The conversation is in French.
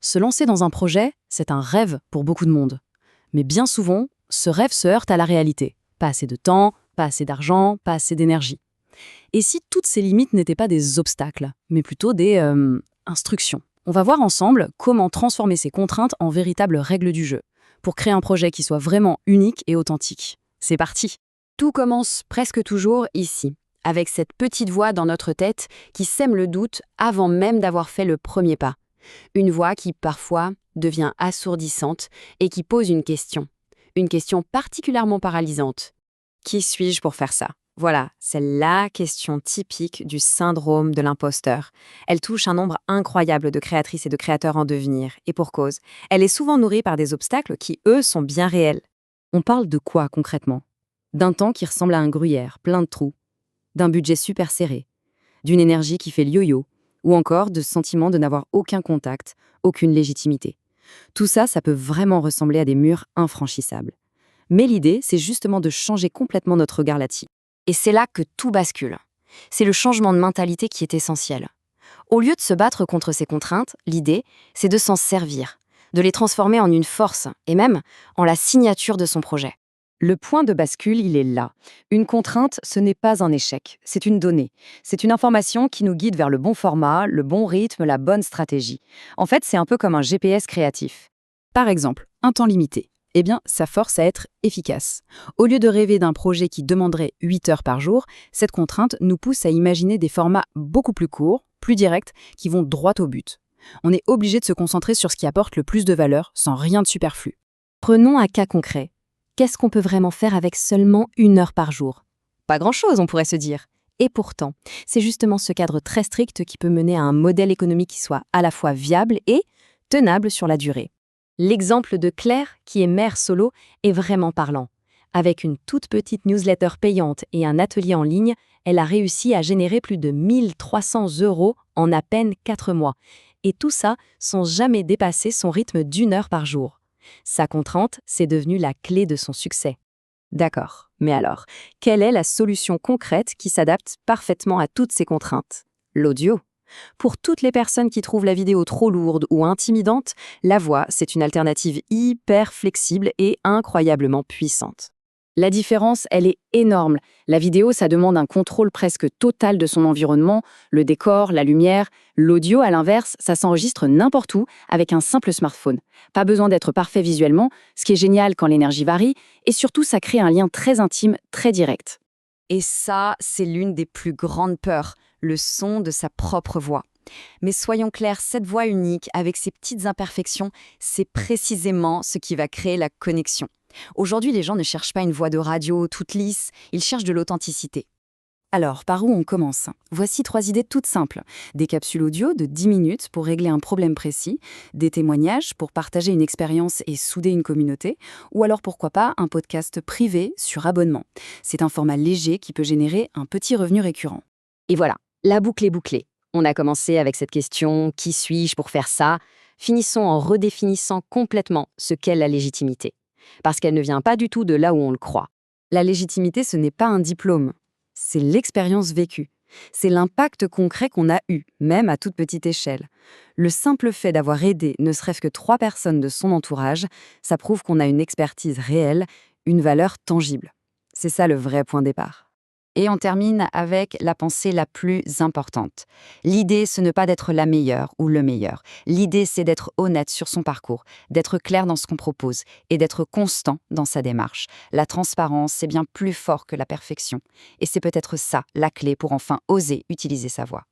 Se lancer dans un projet, c'est un rêve pour beaucoup de monde. Mais bien souvent, ce rêve se heurte à la réalité. Pas assez de temps, pas assez d'argent, pas assez d'énergie. Et si toutes ces limites n'étaient pas des obstacles, mais plutôt des instructions? On va voir ensemble comment transformer ces contraintes en véritables règles du jeu, pour créer un projet qui soit vraiment unique et authentique. C'est parti! Tout commence presque toujours ici, avec cette petite voix dans notre tête qui sème le doute avant même d'avoir fait le premier pas. Une voix qui, parfois, devient assourdissante et qui pose une question particulièrement paralysante. Qui suis-je pour faire ça? Voilà, c'est la question typique du syndrome de l'imposteur. Elle touche un nombre incroyable de créatrices et de créateurs en devenir, et pour cause. Elle est souvent nourrie par des obstacles qui, eux, sont bien réels. On parle de quoi concrètement? D'un temps qui ressemble à un gruyère, plein de trous, d'un budget super serré, d'une énergie qui fait le yo-yo, ou encore de ce sentiment de n'avoir aucun contact, aucune légitimité. Tout ça, ça peut vraiment ressembler à des murs infranchissables. Mais l'idée, c'est justement de changer complètement notre regard là-dessus. Et c'est là que tout bascule. C'est le changement de mentalité qui est essentiel. Au lieu de se battre contre ces contraintes, l'idée, c'est de s'en servir, de les transformer en une force, et même en la signature de son projet. Le point de bascule, il est là. Une contrainte, ce n'est pas un échec, c'est une donnée. C'est une information qui nous guide vers le bon format, le bon rythme, la bonne stratégie. En fait, c'est un peu comme un GPS créatif. Par exemple, un temps limité. Eh bien, ça force à être efficace. Au lieu de rêver d'un projet qui demanderait 8 heures par jour, cette contrainte nous pousse à imaginer des formats beaucoup plus courts, plus directs, qui vont droit au but. On est obligé de se concentrer sur ce qui apporte le plus de valeur, sans rien de superflu. Prenons un cas concret. Qu'est-ce qu'on peut vraiment faire avec seulement 1 heure par jour? Pas grand-chose, on pourrait se dire. Et pourtant, c'est justement ce cadre très strict qui peut mener à un modèle économique qui soit à la fois viable et tenable sur la durée. L'exemple de Claire, qui est mère solo, est vraiment parlant. Avec une toute petite newsletter payante et un atelier en ligne, elle a réussi à générer plus de 1300 € en à peine 4 mois. Et tout ça sans jamais dépasser son rythme d'1 heure par jour. Sa contrainte, c'est devenu la clé de son succès. D'accord, mais alors, quelle est la solution concrète qui s'adapte parfaitement à toutes ces contraintes? L'audio. Pour toutes les personnes qui trouvent la vidéo trop lourde ou intimidante, la voix, c'est une alternative hyper flexible et incroyablement puissante. La différence, elle est énorme. La vidéo, ça demande un contrôle presque total de son environnement, le décor, la lumière. L'audio, à l'inverse, ça s'enregistre n'importe où avec un simple smartphone. Pas besoin d'être parfait visuellement, ce qui est génial quand l'énergie varie, et surtout, ça crée un lien très intime, très direct. Et ça, c'est l'une des plus grandes peurs, le son de sa propre voix. Mais soyons clairs, cette voix unique, avec ses petites imperfections, c'est précisément ce qui va créer la connexion. Aujourd'hui, les gens ne cherchent pas une voix de radio toute lisse, ils cherchent de l'authenticité. Alors, par où on commence? Voici 3 idées toutes simples. Des capsules audio de 10 minutes pour régler un problème précis, des témoignages pour partager une expérience et souder une communauté, ou alors pourquoi pas un podcast privé sur abonnement. C'est un format léger qui peut générer un petit revenu récurrent. Et voilà, la boucle est bouclée. On a commencé avec cette question « Qui suis-je pour faire ça ?» Finissons en redéfinissant complètement ce qu'est la légitimité. Parce qu'elle ne vient pas du tout de là où on le croit. La légitimité, ce n'est pas un diplôme, c'est l'expérience vécue. C'est l'impact concret qu'on a eu, même à toute petite échelle. Le simple fait d'avoir aidé ne serait-ce que 3 personnes de son entourage, ça prouve qu'on a une expertise réelle, une valeur tangible. C'est ça le vrai point de départ. Et on termine avec la pensée la plus importante. L'idée, ce n'est pas d'être la meilleure ou le meilleur. L'idée, c'est d'être honnête sur son parcours, d'être clair dans ce qu'on propose et d'être constant dans sa démarche. La transparence, c'est bien plus fort que la perfection. Et c'est peut-être ça, la clé pour enfin oser utiliser sa voix.